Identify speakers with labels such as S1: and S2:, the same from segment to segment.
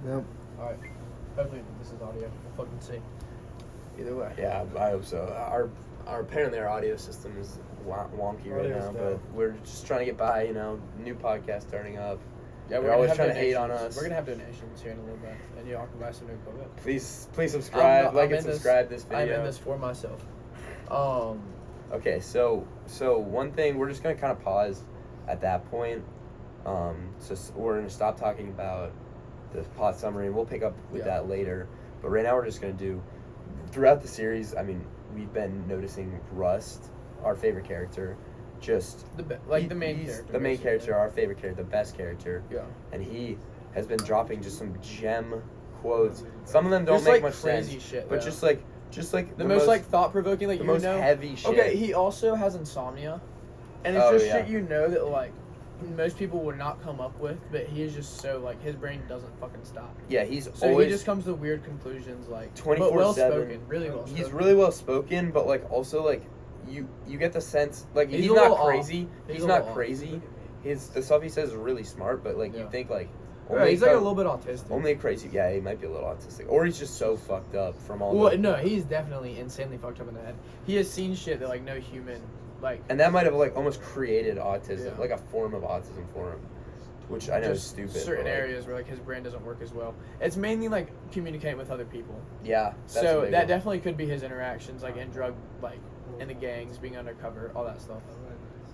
S1: Yep.
S2: Alright. Hopefully this is audio. We'll fucking see. Either way.
S3: Yeah, I hope so. Apparently our audio system is wonky right
S2: Audio's
S3: now, but
S2: dope.
S3: we're just trying to get by. New podcast starting up.
S2: Yeah,
S3: They're always trying to hate on us.
S2: We're gonna have donations here in a little bit, and y'all can buy some new equipment.
S3: Please subscribe,
S2: I'm
S3: and subscribe this video.
S2: I'm in this for myself.
S3: Okay, so one thing, we're just gonna kind of pause at that point. So we're gonna stop talking about the plot summary, and we'll pick up with that later. But right now, we're just gonna do throughout the series. I mean, we've been noticing Rust, our favorite character, just
S2: the main character.
S3: The main character, our favorite character, the best character.
S2: Yeah.
S3: And he has been dropping just some gem quotes. Some of them don't make much
S2: crazy
S3: sense,
S2: shit,
S3: but just like
S2: the most like thought provoking, like
S3: the most heavy shit.
S2: Okay, he also has insomnia, and it's shit that like most people would not come up with, but he is just so like his brain doesn't fucking stop.
S3: Yeah, he's
S2: so
S3: always
S2: he just comes to weird conclusions, like
S3: 24/7.
S2: well spoken, really well spoken.
S3: He's really well spoken, but like also like you get the sense like he's
S2: not
S3: not crazy. He's not
S2: off.
S3: crazy. The stuff he says is really smart, but like you think like
S2: he's like a little bit autistic.
S3: Only crazy. Yeah, he might be a little autistic, or he's just so fucked up from all.
S2: Well, no, he's definitely insanely fucked up in the head. He has seen shit that like no human like.
S3: And that might have like almost created autism, like a form of autism for him, which I know is stupid.
S2: Certain areas where like his brain doesn't work as well. It's mainly like communicating with other people.
S3: Yeah.
S2: So that definitely could be his interactions, like in in the gangs, being undercover, all that stuff.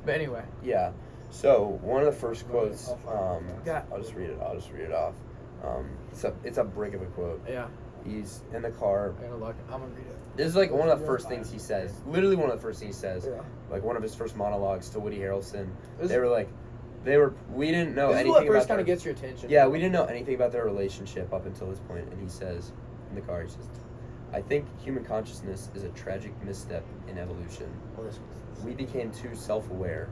S2: But anyway.
S3: Yeah. So one of the first quotes, I'll just read it off. It's a brick of a quote.
S2: Yeah.
S3: He's in the car.
S2: I'm gonna read it.
S3: This is like one of the first things he says. Literally one of the first things he says. Yeah. Like one of his first monologues to Woody Harrelson. We didn't know anything about. This is what
S2: first kind of gets your attention.
S3: Yeah, we didn't know anything about their relationship up until this point, and he says in the car, he says, "I think human consciousness is a tragic misstep in evolution. We became too self-aware.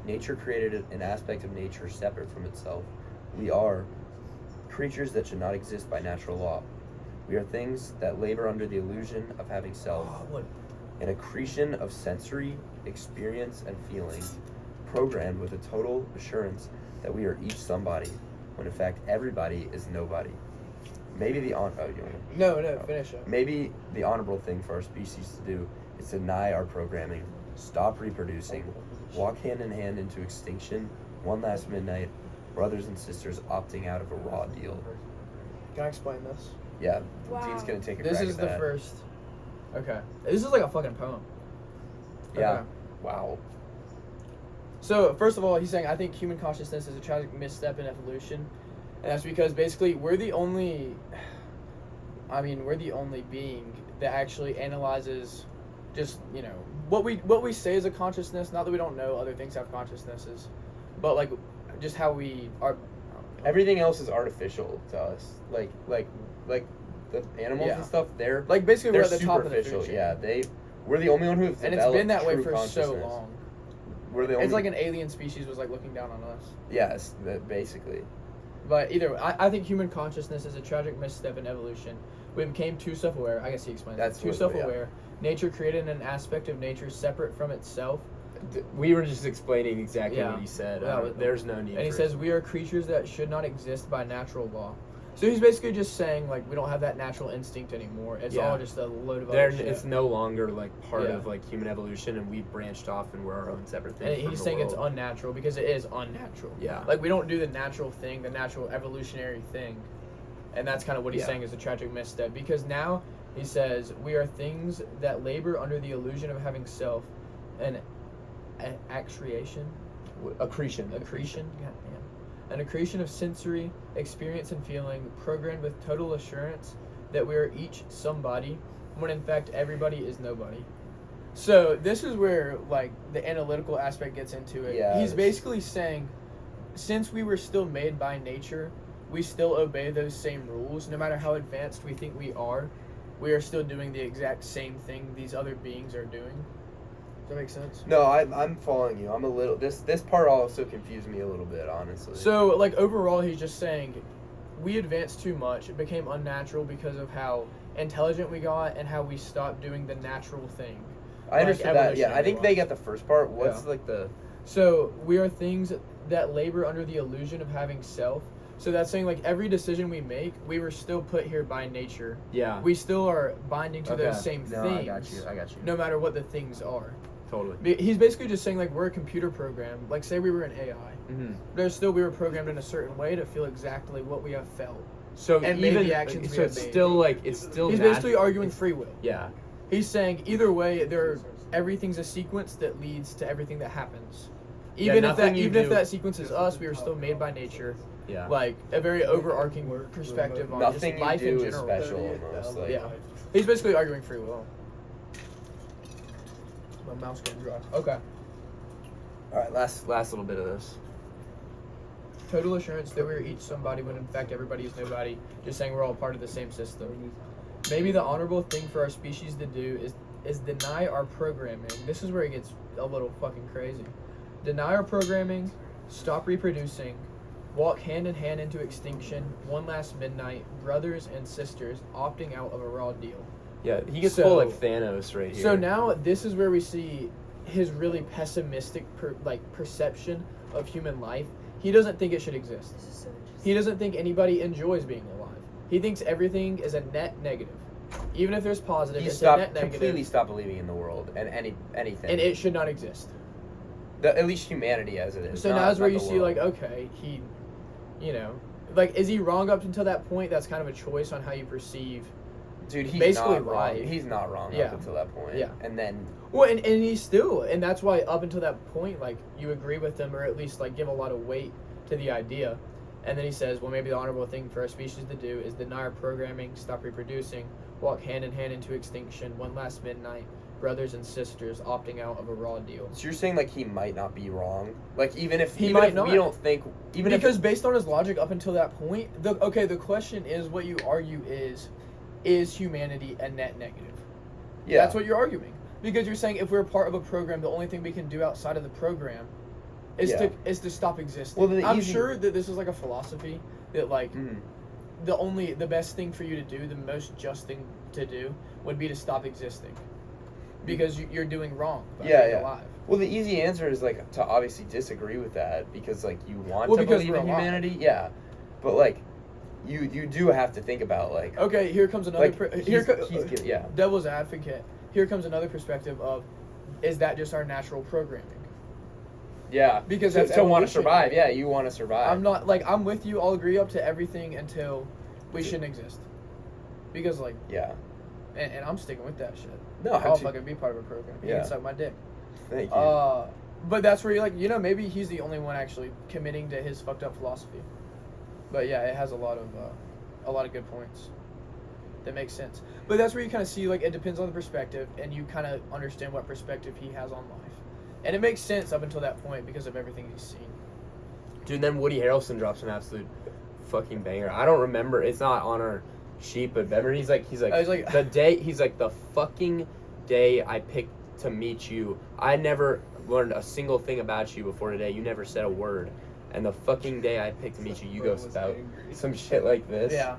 S3: Nature created an aspect of nature separate from itself. We are creatures that should not exist by natural law. We are things that labor under the illusion of having self, an accretion of sensory, experience, and feeling, programmed with a total assurance that we are each somebody, when in fact everybody is nobody. Maybe
S2: finish it.
S3: Maybe the honorable thing for our species to do is to deny our programming, stop reproducing, walk hand in hand into extinction, one last midnight, brothers and sisters opting out of a raw deal."
S2: Can I explain this?
S3: Yeah, Dean's gonna take a crack at that.
S2: This is the first. Okay. This is like a fucking poem.
S3: Yeah.
S2: Okay.
S3: Wow.
S2: So, first of all, he's saying, I think human consciousness is a tragic misstep in evolution. And that's because basically we're the only being that actually analyzes just, what we say is a consciousness. Not that we don't know other things have consciousnesses, but like just how we are.
S3: Everything else is artificial to us. Like the animals and stuff. They're
S2: like basically we're at the top of the
S3: superficial.
S2: food chain.
S3: Yeah, we're the only one who've
S2: and
S3: developed
S2: it's been that way
S3: true
S2: for so
S3: consciousness.
S2: long.
S3: We're the only.
S2: It's like an alien species was like looking down on us.
S3: Yes, basically.
S2: But either way, I think human consciousness is a tragic misstep in evolution. We became too self-aware. I guess he explains
S3: That's
S2: too self-aware. Yeah. Nature created an aspect of nature separate from itself.
S3: We were just explaining exactly what he said. There's no need.
S2: And he says we are creatures that should not exist by natural law. So he's basically just saying like we don't have that natural instinct anymore. It's all just a load of other shit.
S3: It's no longer like part of like human evolution, and we've branched off and we're our own separate thing.
S2: And he's saying it's unnatural because it is unnatural.
S3: Yeah.
S2: Like we don't do the natural thing, the natural evolutionary thing. And that's kind of what he's saying is a tragic misstep. Because now he says we are things that labor under the illusion of having self, and accretion. Goddamn. An accretion of sensory experience and feeling, programmed with total assurance that we are each somebody, when in fact everybody is nobody. So this is where like the analytical aspect gets into it.
S3: Yeah,
S2: he's basically saying, since we were still made by nature, we still obey those same rules. No matter how advanced we think we are still doing the exact same thing these other beings are doing. Does that make sense?
S3: No, I'm following you. I'm a little. This part also confused me a little bit, honestly.
S2: So like overall, he's just saying we advanced too much. It became unnatural because of how intelligent we got and how we stopped doing the natural thing.
S3: I understand that. Yeah, I think they get the first part. What's like the?
S2: So we are things that labor under the illusion of having self, So that's saying like every decision we make, we were still put here by nature.
S1: Yeah.
S2: We still are binding to those same
S3: No,
S2: things.
S3: I got you.
S2: No matter what the things are.
S1: Totally.
S2: He's basically just saying like we're a computer program. Like say we were an AI.
S1: Mm-hmm.
S2: There's still we were programmed in a certain way to feel exactly what we have felt.
S1: So
S2: And
S1: even
S2: made the actions we have
S1: it's
S2: made.
S1: still like it's still.
S2: He's basically arguing free will.
S1: Yeah.
S2: He's saying either way, everything's a sequence that leads to everything that happens. Even if that sequence is us, we are still made by nature.
S1: Yeah.
S2: Like a very overarching perspective on
S3: Nothing
S2: just life
S3: you
S2: in
S3: do is
S2: general.
S3: special almost. Like,
S2: Yeah. He's basically arguing free will. My mouse getting dry. Okay.
S1: All right. Last little bit of this.
S2: Total assurance that we are each somebody when in fact everybody is nobody. Just saying we're all part of the same system. Maybe the honorable thing for our species to do is deny our programming. This is where it gets a little fucking crazy. Deny our programming, stop reproducing, walk hand in hand into extinction, one last midnight, brothers and sisters opting out of a raw deal.
S1: Yeah, he gets
S2: So-
S1: full like Thanos right here.
S2: So now this is where we see his really pessimistic perception of human life. He doesn't think it should exist.
S4: This is so interesting.
S2: He doesn't think anybody enjoys being alive. He thinks everything is a net negative. Even if there's positive,
S3: he
S2: it's a net
S3: completely
S2: negative.
S3: stopped believing in the world and anything.
S2: And it should not exist.
S3: At least humanity as it is.
S2: So now is where you see, like, okay, he, like, is he wrong up until that point? That's kind of a choice on how you perceive.
S3: dude, he's
S2: basically
S3: not wrong.
S2: life.
S3: He's not wrong
S2: Yeah.
S3: up until that point.
S2: Yeah.
S3: And then
S2: Well, and he's still, and that's why up until that point, like, you agree with him or at least, like, give a lot of weight to the idea. And then he says, well, maybe the honorable thing for our species to do is deny our programming, stop reproducing, walk hand in hand into extinction, one last midnight, brothers and sisters opting out of a raw deal.
S3: so you're saying like he might not be wrong. Like even if
S2: He
S3: even
S2: might
S3: if
S2: not.
S3: we don't think
S2: Because based on his logic up until that point, the question is what you argue is humanity a net negative?
S3: yeah.
S2: That's what you're arguing. Because you're saying if we're part of a program, the only thing we can do outside of the program is
S3: Yeah.
S2: to stop existing.
S3: Well,
S2: I'm sure that this is like a philosophy that like
S3: Mhm.
S2: the best thing for you to do, the most just thing to do would be to stop existing. Because you're doing wrong by
S3: Yeah,
S2: being
S3: yeah.
S2: alive.
S3: Well, the easy answer is like to obviously disagree with that because like you want
S2: Well,
S3: to
S2: because
S3: believe
S2: we're
S3: in
S2: alive.
S3: humanity, yeah, but like you do have to think about like
S2: Okay, here comes another
S3: like yeah
S2: devil's advocate. Here comes another perspective of is that just our natural programming?
S3: yeah
S2: Because
S3: to
S2: that's
S3: want to
S2: evolution.
S3: survive. Yeah, you want to survive.
S2: I'm not like I'm with you. I'll agree up to everything until we shouldn't exist. Because like,
S3: Yeah.
S2: and I'm sticking with that shit.
S3: No,
S2: I'll
S3: dude.
S2: fucking be part of a program. You
S3: Yeah.
S2: can suck my dick.
S3: Thank you.
S2: But that's where you're like, maybe he's the only one actually committing to his fucked up philosophy. But yeah, it has a lot of good points. That makes sense. But that's where you kind of see like it depends on the perspective, and you kind of understand what perspective he has on life. And it makes sense up until that point because of everything he's seen.
S1: Dude, then Woody Harrelson drops an absolute fucking banger. I don't remember. It's not on our sheet, but remember he's like the fucking day I picked to meet you. I never learned a single thing about you before today. You never said a word. And the fucking day I picked to meet you, you go spout some shit like this.
S2: Yeah.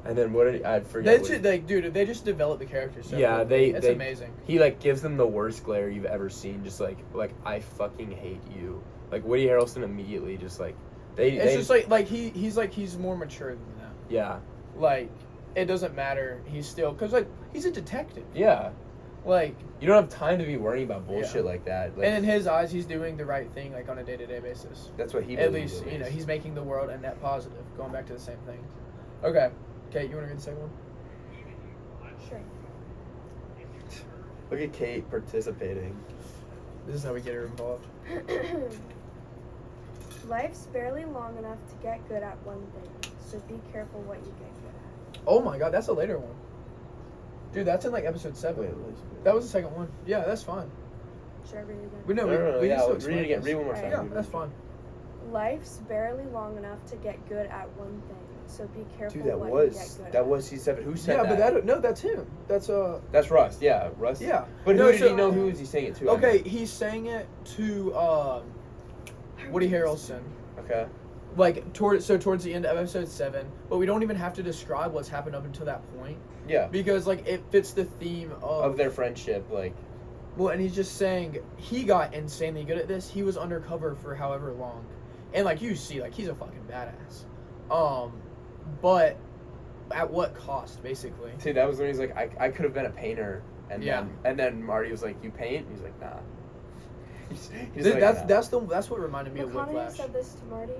S1: And then what did I forget?
S2: They just develop the characters. So
S1: Yeah,
S2: quickly.
S1: they-
S2: It's
S1: they-
S2: amazing.
S1: He like gives them the worst glare you've ever seen. Just like I fucking hate you. Like Woody Harrelson immediately just like
S2: It's just like he's more mature than that.
S1: yeah.
S2: Like it doesn't matter. He's still because like he's a detective.
S1: Yeah.
S2: Like
S1: You don't have time to be worrying about bullshit
S3: Bullshit like that. Like,
S2: and in his eyes, he's doing the right thing like on a day-to-day basis.
S3: that's what he
S2: At
S3: believes
S2: least
S3: it is.
S2: he's making the world a net positive. Going back to the same thing. Okay, Kate, you want to read the second one?
S4: Sure.
S3: Look at Kate participating.
S2: This is how we get her involved.
S4: Life's barely long enough to get good at one thing, so be careful what you get good at.
S2: Oh my God, that's a later one. Dude, that's in like episode 7. That was the second one. Yeah, that's fine.
S4: Should I read it again?
S2: We know.
S3: No,
S2: We
S3: yeah,
S2: can still
S3: read
S2: explain
S3: it again.
S2: this.
S3: Read one more
S4: Alright.
S3: time.
S2: Yeah, that's fine.
S4: Life's barely long enough to get good at one thing, so be careful
S3: Dude,
S4: what you get good at.
S3: he said. Who said
S2: Yeah,
S3: that?
S2: but no, that's him. That's
S3: That's Rust. Yeah, Rust.
S2: Yeah.
S3: But
S2: No,
S3: who did
S2: so-
S3: he know? Who was he saying it to?
S2: Okay, he's saying it to Woody Harrelson.
S3: Okay.
S2: Like towards the end of episode 7, but we don't even have to describe what's happened up until that point
S3: Yeah.
S2: because like it fits the theme
S3: Of their friendship, like.
S2: well, and he's just saying he got insanely good at this. He was undercover for however long, and like you see, like he's a fucking badass. But at what cost, basically?
S3: See, that was when he's like, I could have been a painter, and
S2: Yeah.
S3: then Marty was like, you paint? He's like, nah.
S2: That's what reminded me of
S4: McConaughey
S2: Whiplash.
S4: said this to Marty.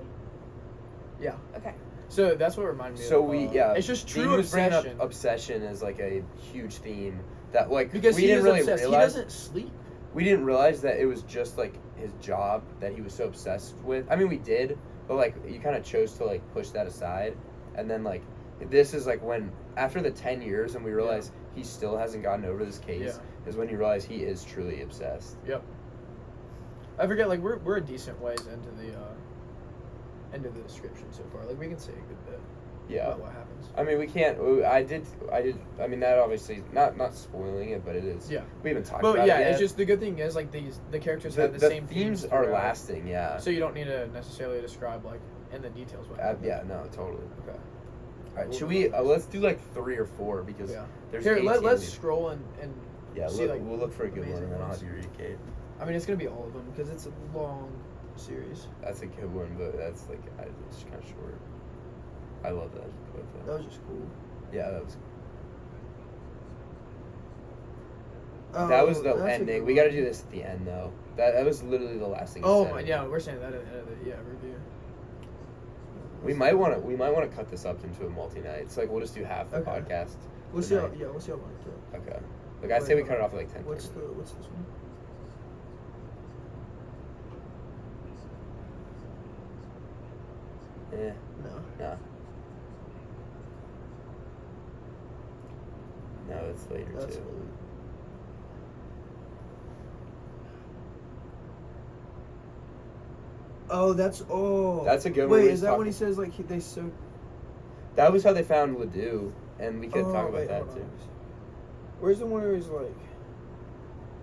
S2: Yeah.
S4: Okay.
S2: So that's what reminded me.
S3: So
S2: of, it's just
S3: he
S2: true
S3: was bringing up
S2: obsession.
S3: obsession as like a huge theme that like
S2: Because
S3: we
S2: he
S3: didn't
S2: is
S3: really
S2: obsessed.
S3: realize.
S2: He doesn't sleep.
S3: We didn't realize that it was just like his job that he was so obsessed with. I mean, we did, but like you kind of chose to like push that aside, and then like this is like when after the 10 years and we realize he still hasn't gotten over this case is when you realize he is truly obsessed.
S2: Yep. I forget, like we're a decent ways into the description so far. Like we can say a good bit about what happens.
S3: I mean, we can't. I did. I mean, that obviously not spoiling it, but it is.
S2: Yeah.
S3: We haven't talked
S2: But
S3: about it yet.
S2: it's just the good thing is like the characters have the same
S3: themes are
S2: throughout.
S3: lasting. Yeah.
S2: So you don't need to necessarily describe like in the details what happened.
S3: Yeah. No. Totally.
S2: Okay.
S3: All right. Should we? Let's do like 3 or 4 because there's.
S2: Here,
S3: 18
S2: let's
S3: of these.
S2: scroll and see like.
S3: We'll look for a good one, and then I'll have
S2: amazing
S3: you read, Kate.
S2: I mean, it's gonna be all of them because it's a long series.
S3: That's a good one, but that's like it's kind of short. I love that quote though.
S2: That was just cool.
S3: Yeah, that was. That was the ending. We got to do this at the end though. That was literally the last thing.
S2: Oh
S3: said.
S2: my, yeah, we're saying that at the end of the review.
S3: We might want to cut this up into a multi-night. It's like we'll just do half the podcast.
S2: We'll see how long it
S3: Okay. Like I say, we cut it off at like 10.
S2: What's this one?
S3: Yeah.
S2: No.
S3: No, it's later
S2: That's
S3: too.
S2: really... Oh, that's
S3: That's a good one.
S2: Wait, is that when he says like they so?
S3: That was how they found Ledoux, and we could talk about that too.
S2: Where's the one where he's like?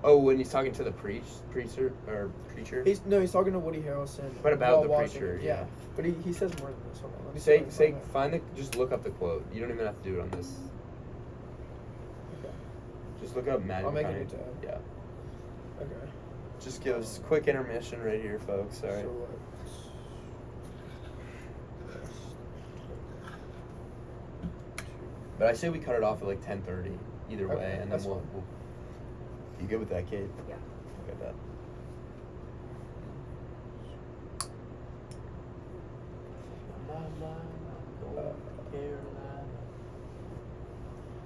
S3: Oh, when he's talking to the preacher.
S2: He's talking to Woody Harrelson.
S3: What about
S2: while
S3: the
S2: watching
S3: preacher?
S2: it. Yeah, but he says more than this. Hold on, let me
S3: Say just look up the quote. You don't even have to do it on this.
S2: Okay.
S3: Just look up Matt.
S2: I'll make a new tab.
S3: Yeah.
S2: Okay.
S3: Just give us a quick intermission right here, folks. Sorry.
S2: So what?
S3: But I say we cut it off at like 10:30 either way,
S2: Okay,
S3: and then
S2: that's
S3: we'll.
S2: fine.
S3: You good with that, Kate?
S4: Yeah.
S3: Look at that.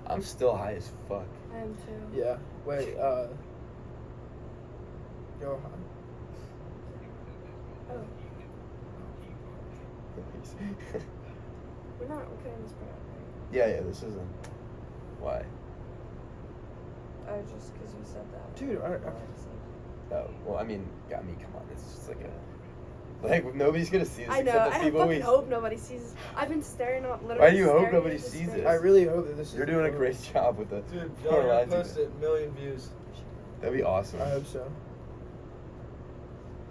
S3: I'm still high as fuck.
S4: I am too.
S2: Yeah. Wait. You're high.
S4: Oh, we're not recording this part, right?
S3: Yeah, this isn't. Why?
S4: Oh, just because you said that.
S2: Dude,
S3: Oh, well, I mean, come on, it's just like nobody's gonna see this
S4: I know.
S3: except the
S4: I
S3: people
S4: fucking hope nobody sees this. I've been staring at literally.
S3: Why do you hope
S4: staring
S3: nobody
S4: at this
S3: sees
S4: face.
S3: it?
S2: I really hope that this is.
S3: You're doing a great job with the.
S5: Dude,
S3: Or
S5: y'all
S3: lies
S5: post it, million views.
S3: That'd be awesome.
S2: I hope so.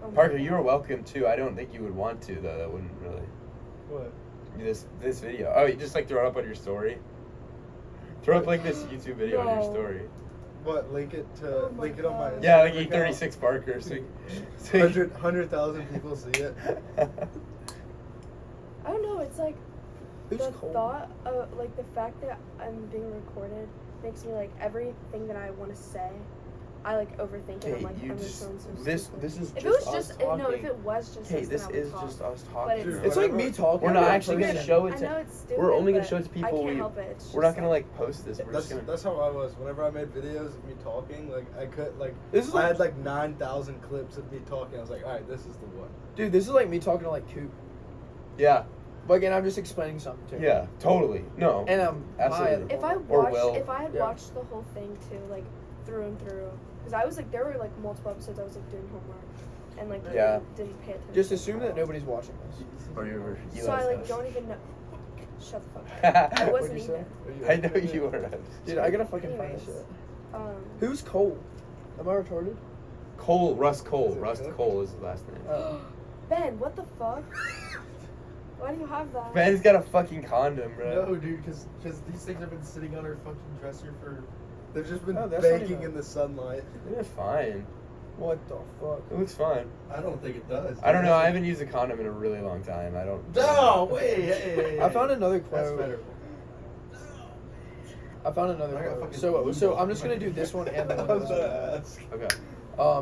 S4: Oh my
S3: Parker,
S4: God.
S3: you are welcome too. I don't think you would want to though. That wouldn't really.
S5: What?
S3: This video. Oh, you just like throw it up on your story. Throw up like this YouTube video on your
S4: No.
S3: story.
S5: What? Link it
S4: Oh my
S5: on my.
S4: God.
S3: Yeah, like
S5: Instagram account?
S3: E36 Parker. So,
S5: 100,000 people see it.
S4: I don't know. It's like
S2: Who's
S4: the
S2: cold?
S4: thought of like the fact that I'm being recorded makes me like everything that I want to say. I like overthink it. I'm
S3: Kate,
S4: like,
S3: you
S4: I'm
S3: just
S4: sound so
S3: this
S4: stupid.
S3: is
S4: If
S3: just
S4: it was
S3: us
S4: just
S3: talking.
S4: no, if it was just
S3: Kate,
S4: us,
S3: this
S4: then I would
S3: is
S4: talk.
S3: just us
S4: But
S3: talking.
S4: it's-
S2: It's like
S5: Whatever.
S2: me talking.
S3: We're not
S2: in
S3: actually gonna
S2: person.
S3: show it
S4: I
S3: to.
S4: know it's stupid.
S3: We're only gonna
S4: but
S3: show it to people
S4: I can't
S3: we.
S4: help it. It's
S3: We're not
S4: just
S3: gonna like post this. We're just gonna.
S5: That's how I was. Whenever I made videos of me talking, like I could like
S2: This is
S5: I
S2: like-
S5: had like 9,000 clips of me talking. I was like, all right, this is the one.
S2: Dude, this is like me talking to like Coop.
S3: Yeah.
S2: Like, and I'm just explaining something to him.
S3: Yeah. Totally. No.
S2: And I'm
S3: Absolutely.
S4: If I
S3: Or
S4: watched,
S3: will.
S4: if I had
S2: Yeah.
S4: watched the whole thing too, like through and through, because I was like, there were like multiple episodes I was like doing homework, and like
S3: Yeah.
S4: didn't pay attention.
S2: Just assume that nobody's watching this.
S3: Or you were.
S4: So I like don't even know. Shut the fuck up. I wasn't
S2: What'd you say?
S4: even.
S3: I know you were.
S2: Dude, I gotta fucking find
S4: Anyways,
S2: this shit.
S4: Um,
S2: Who's Cole? Am I retarded?
S3: Rust Cohle.
S5: Is it
S3: Rust
S5: Cook?
S3: Cohle is his last name.
S4: Ben, what the fuck? Why do you have that?
S3: Ben's got a fucking condom, bro.
S5: No, dude, because these things have been sitting on her fucking dresser for. They've just been
S2: Oh, that's not
S5: baking
S2: even-
S5: in the sunlight.
S3: They're fine.
S2: What the fuck?
S3: It looks fine.
S5: I don't think it does.
S3: I don't know. I haven't used a condom in a really long time. I don't.
S5: No, wait. Hey.
S2: I found another
S5: That's
S2: quote.
S5: better.
S2: I found another
S5: I got
S2: quote.
S5: fucking
S2: So I'm just gonna do this one and the one.
S5: That's
S3: Okay.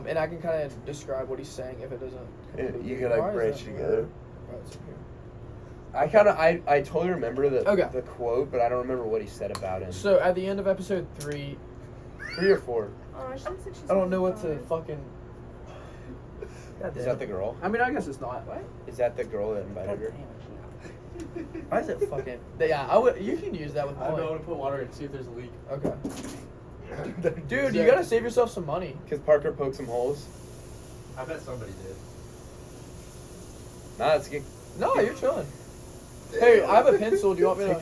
S2: And I can kind of describe what he's saying if it doesn't.
S3: You can like
S2: Why is
S3: branch
S2: that-
S3: together.
S2: Oh, it's in here.
S3: I totally remember the
S2: Okay.
S3: the quote, but I don't remember what he said about him.
S2: So at the end of episode 3,
S3: 3 or 4.
S4: Oh, I shouldn't say she's
S2: I don't know what to
S4: fine.
S2: fucking.
S3: Is that the girl?
S2: I mean, I guess it's not. What?
S3: Is that the girl that invited her?
S2: Why is it fucking? Yeah, I would. You can use that with
S5: I know
S2: Molly.
S5: to put water in, see if there's a leak.
S2: Okay. Dude, you gotta save yourself some money.
S3: Because Parker poked some holes.
S5: I bet somebody did.
S3: Nah, it's good.
S2: No, you're chilling. Hey, I have a pencil. Do you want me to?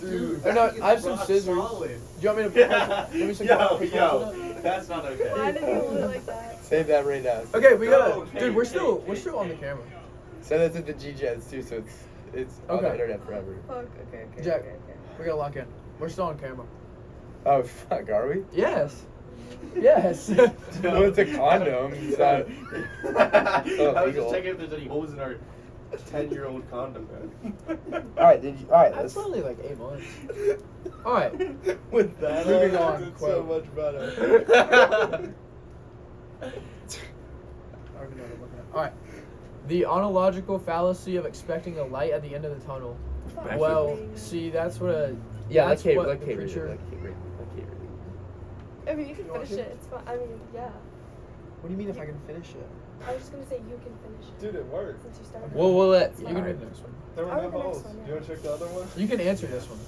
S5: Dude,
S2: Or no,
S5: that
S2: I have
S5: is
S2: some
S5: rock
S2: scissors.
S5: solid.
S2: Do you want me to?
S5: Yeah.
S2: Give me some
S5: Yo, that's not okay.
S4: Why did you look like that?
S3: Save that right now.
S2: Okay, we gotta.
S5: No,
S2: Dude, we're still on the camera.
S3: Send that to the GJs too, so it's on the
S2: Okay.
S3: internet forever.
S4: Fuck. Okay.
S2: Jack.
S4: Okay.
S2: We gotta lock in. We're still on camera.
S3: Oh fuck, are we?
S2: Yes. Yes.
S3: No, it's a condom. It's not.
S5: I was
S3: illegal.
S5: just checking if there's any holes in our 10-year-old condom.
S3: All right, All right,
S2: That's
S3: let's.
S2: probably like 8 months. All right.
S5: With that,
S2: Moving on,
S5: it's
S2: quote.
S5: so much better.
S2: All right. The ontological fallacy of expecting a light at the end of the tunnel.
S4: Fuck.
S2: Well, see, that's what a.
S1: Yeah,
S2: that's
S1: like
S2: what
S1: Kate,
S2: the
S1: like
S2: preacher.
S4: I mean, you can finish it. It's fine. I mean, yeah.
S2: What do you mean if I can finish it?
S4: I was just gonna say you can finish it
S5: Dude, it worked.
S4: since you started.
S1: We'll let
S2: You
S1: you
S2: can
S1: can.
S2: read the next one.
S5: There were
S4: I'll
S5: no
S4: read the next
S5: holes.
S4: one, yeah.
S5: You want to check the other one?
S2: You can answer this one.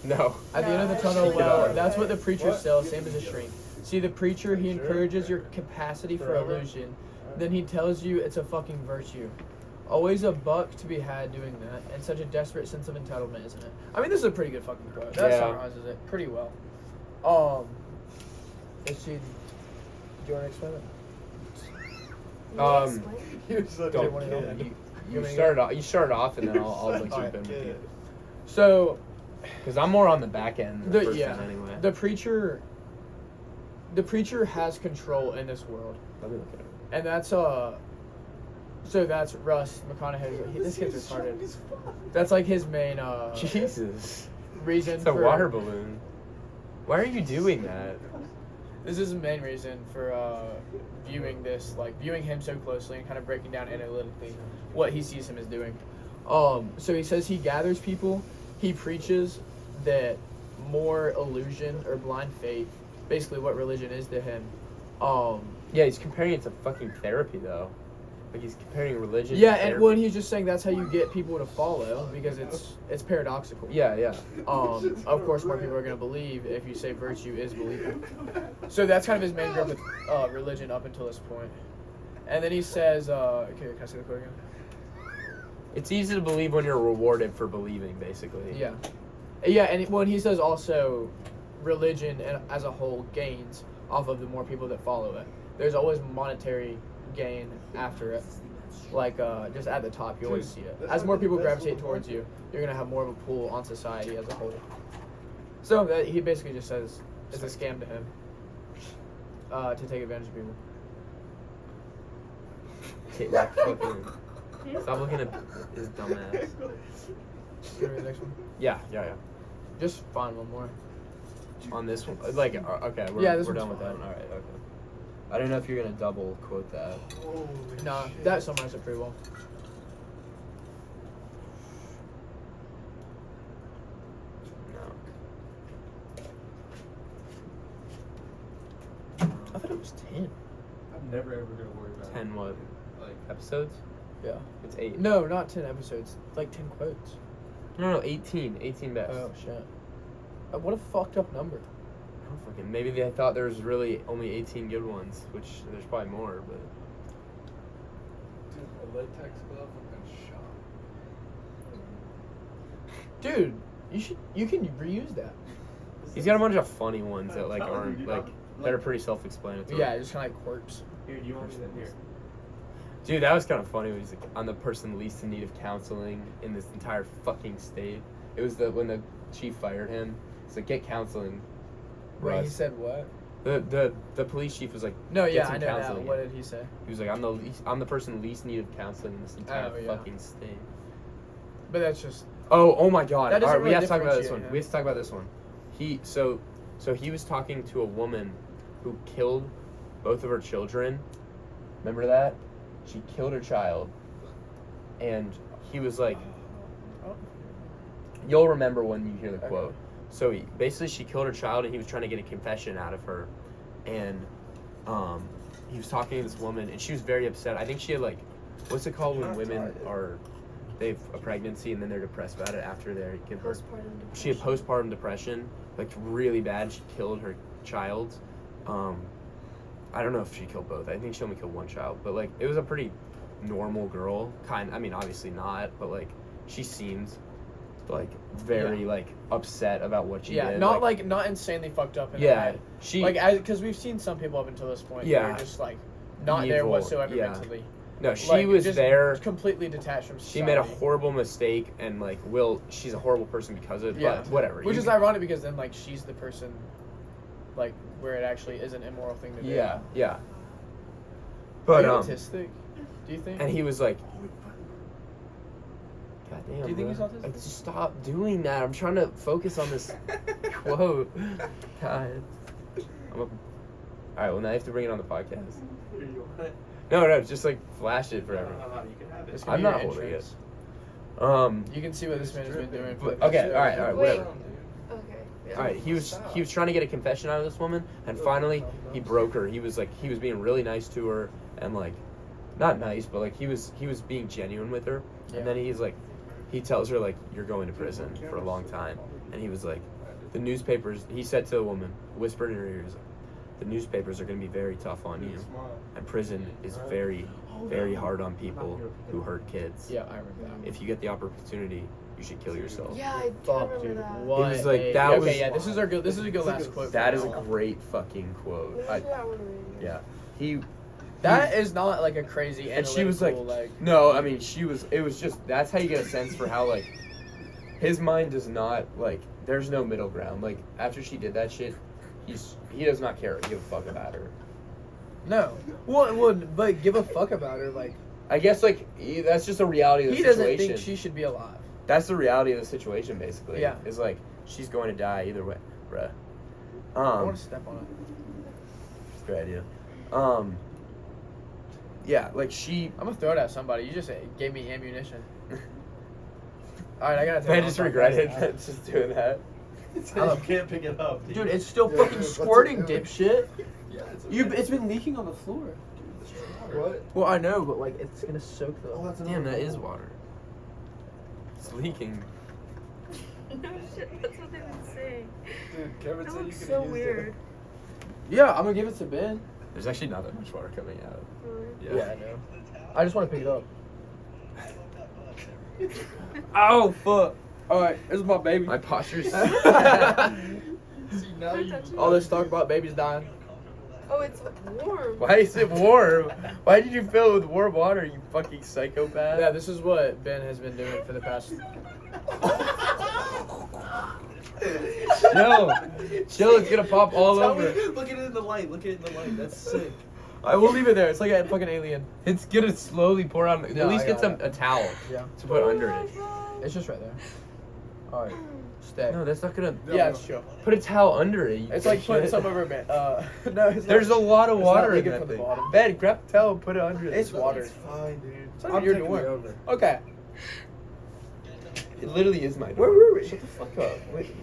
S1: No.
S2: At the end of the
S4: No,
S2: tunnel,
S4: it's
S2: well,
S4: okay.
S2: that's what the preacher
S5: What?
S2: sells, same as a shrink. See, the preacher, he
S5: Sure.
S2: encourages your capacity for
S5: Forever?
S2: illusion. Then he tells you it's a fucking virtue. Always a buck to be had doing that, and such a desperate sense of entitlement, isn't it? I mean, this is a pretty good fucking quote. That
S1: Yeah.
S2: summarizes it pretty well. Is she? Do you want to explain it?
S4: You
S1: Um,
S4: explain.
S5: You're such
S2: Don't
S5: a
S2: wanna
S5: kid.
S2: know.
S1: You
S2: want me to
S1: start off, and then I'll like
S5: Such a
S1: jump in with
S5: kid.
S1: you.
S2: So,
S1: Because I'm more on the back end. Than the first
S2: yeah,
S1: end anyway.
S2: the preacher has control in this world,
S1: Let me look at it.
S2: and that's So that's Rust McConaughey. This kid's retarded. That's like his main
S1: Jesus.
S2: reason
S1: It's a
S2: for
S1: water balloon. Why are you doing that?
S2: This is his main reason for viewing him so closely and kind of breaking down analytically what he sees him as doing. So he says he gathers people, he preaches that more illusion or blind faith, basically what religion is to him.
S1: Yeah, he's comparing it to fucking therapy though. Like he's comparing religion.
S2: Yeah,
S1: to
S2: and
S1: therapy.
S2: well, he's just saying that's how you get people to follow because it's paradoxical.
S1: Yeah, yeah.
S2: Of course, more people are going to believe if you say virtue is believing. So that's kind of his main grip with religion up until this point. And then he says, okay, can I say the quote again?
S1: It's easy to believe when you're rewarded for believing, basically.
S2: Yeah. Yeah, and when he says also religion as a whole gains off of the more people that follow it. There's always monetary gain after it. Like, just at the top, you always see it. As more people gravitate towards you, you're going to have more of a pull on society as a whole. So that he basically just says it's a scam to him to take advantage of people.
S1: Okay, that fucking- Stop looking at his dumb ass.
S2: Can we read the next one?
S1: Yeah.
S2: Just find one more.
S1: On this one, like, okay, we're,
S2: Yeah, this
S1: we're
S2: one's
S1: done with that
S2: fine.
S1: one. All right, okay.
S3: I don't know if you're gonna double quote that.
S2: Nah, that summarizes it pretty well.
S1: No.
S2: I thought it was 10.
S5: I'm never ever gonna worry about
S1: 10 what?
S5: Like,
S1: Episodes?
S2: Yeah.
S1: It's 8.
S2: No, not 10 episodes. Like 10 quotes.
S1: No, 18. 18 best.
S2: Oh, shit. What a fucked up number.
S1: I don't fucking. Maybe they thought there was really only 18 good ones, which there's probably more, but.
S5: dude, a latex glove would have been shot.
S2: Dude, you can reuse that.
S1: He's got a bunch of funny ones that like aren't like that are pretty self-explanatory.
S2: Yeah, just kind of like quirks.
S5: Dude, you want me to hear?
S1: Dude, that was kind of funny when he's like, I'm the person least in need of counseling in this entire fucking state. It was when the chief fired him. He's like, get counseling.
S2: Wait, he
S1: Russ.
S2: said what?
S1: The police chief was like,
S2: No,
S1: get
S2: yeah,
S1: some
S2: I know now.
S1: counseling.
S2: What did he say?
S1: He was like, I'm the person least needed counseling in this entire fucking state.
S2: But that's just.
S1: Oh my God!
S2: That
S1: All
S2: doesn't
S1: right, we
S2: really
S1: have to talk about this
S2: differentiate
S1: one.
S2: him.
S1: We have to talk about this one. So he was talking to a woman who killed both of her children. Remember that? She killed her child, and he was like, "You'll remember when you hear the quote."
S2: Okay.
S1: So basically, she killed her child, and he was trying to get a confession out of her, and he was talking to this woman, and she was very upset. I think she had like, what's it called when women are, they have a pregnancy and then they're depressed about it after they give birth.
S4: Postpartum depression.
S1: She had postpartum depression, like really bad. She killed her child. I don't know if she killed both. I think she only killed one child, but like it was a pretty normal girl. I mean, obviously not, but like she seemed like very like upset about what she did.
S2: Not insanely fucked up. In a
S1: Yeah,
S2: way.
S1: she
S2: Like, because we've seen some people up until this point.
S1: Yeah.
S2: That are just like not there
S1: Evil,
S2: whatsoever
S1: yeah.
S2: mentally.
S1: no, she
S2: Like,
S1: was
S2: just
S1: there.
S2: completely detached from
S1: She
S2: society.
S1: made a horrible mistake, and like she's a horrible person because of it.
S2: Yeah.
S1: But whatever.
S2: Which
S1: You
S2: is
S1: can-
S2: ironic because then like she's the person, like where it actually is an immoral thing to do.
S1: Yeah, yeah.
S2: Are
S1: But
S2: you autistic? Do you think?
S1: and he was like, God damn.
S2: Do you think
S1: bro.
S2: he's autistic?
S1: Like, stop doing that. I'm trying to focus on this quote. God. All right. Well, now you have to bring it on the podcast. No, just like flash it forever.
S2: This could
S1: I'm
S2: be
S1: not
S2: your
S1: holding
S2: entrance.
S1: it.
S2: You can see what this man has been doing. For
S1: But,
S2: the
S1: okay.
S2: past-
S1: All right.
S4: Wait.
S1: Whatever.
S4: Okay.
S1: All right, he was trying to get a confession out of this woman, and finally he broke her. He was being really nice to her, and like, not nice, but like he was being genuine with her.
S2: Yeah.
S1: And then he tells her like, you're going to prison for a long time, and he was like, the newspapers. He said to the woman, whispered in her ear, he was like, the newspapers are going to be very tough on you, and prison is very, very hard on people who hurt kids.
S2: Yeah, I remember that.
S1: If you get the opportunity, you should kill yourself.
S4: Yeah, I do
S2: Fuck,
S4: remember
S2: dude.
S4: that.
S2: What?
S1: It was like, that
S2: okay,
S1: was-
S2: yeah. This is a good last quote.
S1: That
S2: for
S1: is a
S2: now.
S1: great fucking quote.
S4: This is what I want to read.
S1: Yeah. He
S2: That is not like a crazy.
S1: and she was like,
S2: analytical,
S1: no, I mean it was just, that's how you get a sense for how like his mind does not like, there's no middle ground. Like after she did that shit, he does not care or give a fuck about her.
S2: no. Well, but give a fuck about her. Like
S1: I guess like that's just a reality of the
S2: he
S1: situation.
S2: doesn't think she should be alive.
S1: That's the reality of the situation basically.
S2: Yeah.
S1: Is like she's going to die either way, bruh.
S2: I want to step on it.
S1: Great idea. Yeah, like she.
S2: I'm gonna throw it at somebody. You just gave me ammunition. All right, I gotta.
S1: I just regretted just doing that.
S5: You can't pick it up.
S2: Dude, it's still
S5: Yeah,
S2: fucking
S5: what's it
S2: squirting,
S5: doing?
S2: dipshit.
S5: Yeah,
S2: It's been leaking on the floor.
S5: What?
S2: Well, I know, but like it's gonna soak the.
S5: Oh, that's
S1: Damn,
S5: another
S1: that is
S5: one.
S1: water. It's leaking.
S4: No shit, that's what they've been saying.
S5: Dude, Kevin
S4: That
S5: said you
S4: looks
S5: could
S4: so
S5: use
S4: weird.
S2: Yeah, I'm gonna give it to Ben.
S1: There's actually not that much water coming out.
S4: Really?
S2: I know. I just want to pick it up.
S1: Oh fuck!
S2: All right, this is my baby.
S1: My posture's.
S5: See, now you.
S2: All this talk about babies dying.
S4: Oh, it's warm.
S1: Why is it warm? Why did you fill it with warm water, you fucking psychopath?
S2: Yeah, this is what Ben has been doing for the past.
S1: No, chill. It's gonna pop all
S5: Tell
S1: over.
S5: me- Look at it in the light. Look at it in the light. That's sick.
S2: I will leave it there. It's like a fucking alien.
S1: It's gonna slowly pour out.
S2: No,
S1: At least
S2: I
S1: get
S2: got
S1: a towel
S2: Yeah.
S1: to put
S4: Oh
S1: under
S4: my
S1: it.
S4: God.
S2: It's just right there. All right, stay.
S1: No, that's not gonna.
S2: Yeah, it's chill.
S1: Put a towel under it. You
S2: It's like putting
S1: shit.
S2: some over Ben. No, it's
S1: There's a
S2: not.
S1: lot of
S2: it's not
S1: water in
S2: leaking
S1: that
S2: from the
S1: thing.
S2: bottom.
S1: Ben, grab the towel and put it under it.
S2: It's water.
S5: It's fine, dude.
S2: It's not your door. Okay.
S1: It literally is my door.
S2: Where were we?
S1: Shut the fuck up. Wait.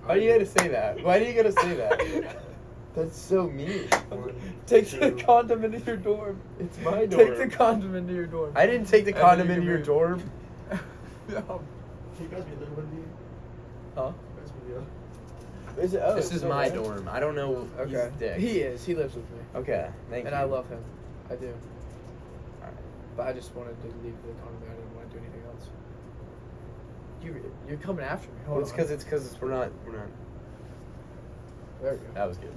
S1: Why do you gotta say that? Why do you gotta say that? That's so mean.
S2: Take the condom into your dorm.
S1: It's my door.
S2: Take the condom into your dorm.
S1: I didn't take the
S2: And
S1: condom
S2: then
S1: into
S2: you
S1: your
S2: can
S1: dorm.
S5: Can you pass me a little one, dude?
S2: Huh?
S5: Pass me the other.
S2: Is it? Oh,
S1: This
S2: it's
S1: is
S2: still
S1: my
S2: there?
S1: dorm. I don't know.
S2: Okay.
S1: He's a dick.
S2: He is. He lives with me,
S1: Okay. Thank you.
S2: and I love him. I do.
S1: Alright.
S2: But I just wanted to leave the condom there. I didn't want to do anything else. You're coming after me. Hold
S1: Well, it's
S2: on.
S1: because we're not.
S2: There we go.
S1: That was good.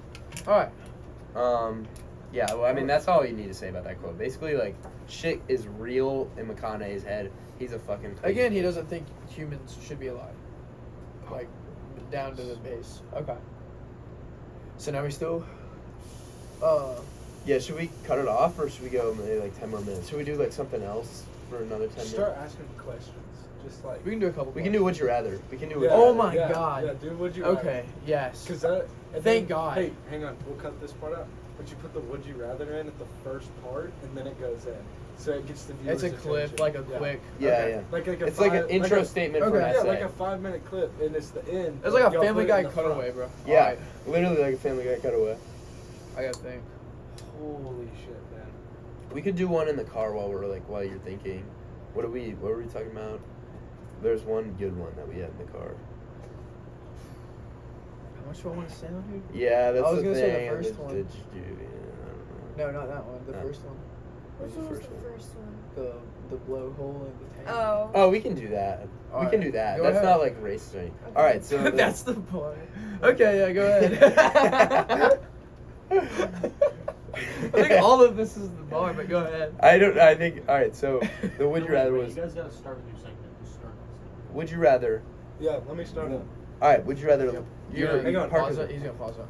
S2: All right.
S1: Yeah. Well, I mean, that's all you need to say about that quote. Basically, like, shit is real in McConaughey's head. He's a fucking.
S2: Again, he doesn't think humans should be alive. Like, down to the base. Okay. So now we still
S1: Yeah, should we cut it off or should we go maybe like 10 more minutes? Should we do like something else for another 10
S5: Start
S1: minutes?
S5: asking questions. Just like.
S2: We can do a couple.
S1: We can do Would You Rather. We can do Would
S5: Yeah,
S1: You
S2: Oh
S1: Rather.
S2: my
S5: yeah,
S2: God.
S5: Yeah, dude, would you?
S2: Okay. Yes.
S5: Because that. and
S2: Thank
S5: then-
S2: God.
S5: Hey, hang on. We'll cut this part out. But you put the would you rather in at the first part, and then it goes in, so it gets the viewers.
S2: It's a clip,
S5: attention.
S2: like a
S5: Yeah.
S2: quick.
S1: Yeah,
S2: okay.
S1: yeah.
S5: Like a
S1: It's like an
S5: five-
S1: intro
S5: like a-
S1: statement for
S2: okay.
S1: an
S5: Yeah,
S1: essay.
S5: like a 5-minute clip, and it's the end.
S2: It's like a
S5: Y'all
S2: Family
S5: put it
S2: Guy
S5: in the front.
S2: cutaway, bro.
S1: Yeah,
S2: Alright,
S1: literally like a Family Guy cutaway.
S2: I gotta think.
S5: Holy shit, man.
S1: We could do one in the car while you're thinking. What were we talking about? There's one good one that we had in the car.
S2: How much do I want to say on here?
S1: Yeah, that's
S2: I was
S1: the
S2: gonna
S1: thing.
S2: say the first
S1: Did
S2: one.
S1: you do? Yeah, I don't know.
S2: No, not that one. The
S1: No.
S2: first one.
S4: Which
S1: What's the
S4: one was
S1: first
S4: the
S1: one?
S4: first one?
S2: The blowhole in the tank.
S4: Oh.
S1: Oh, we can do that. We
S2: Alright,
S1: can do that.
S2: go
S1: That's
S2: ahead.
S1: not like racist or anything.
S4: Okay.
S1: All right, so
S2: That's the point. Okay, yeah, go ahead. I think all of this is the bar, but go ahead.
S1: I think. All right, so the Would You Rather
S6: Wait,
S1: was.
S6: You guys gotta start with your segment. Just start with
S1: Would you rather?
S5: Yeah, let me start it.
S1: All right, would you rather?
S2: Yep.
S1: You're,
S5: Hang on,
S1: Parker's-
S2: Pause it. He's gonna pause it.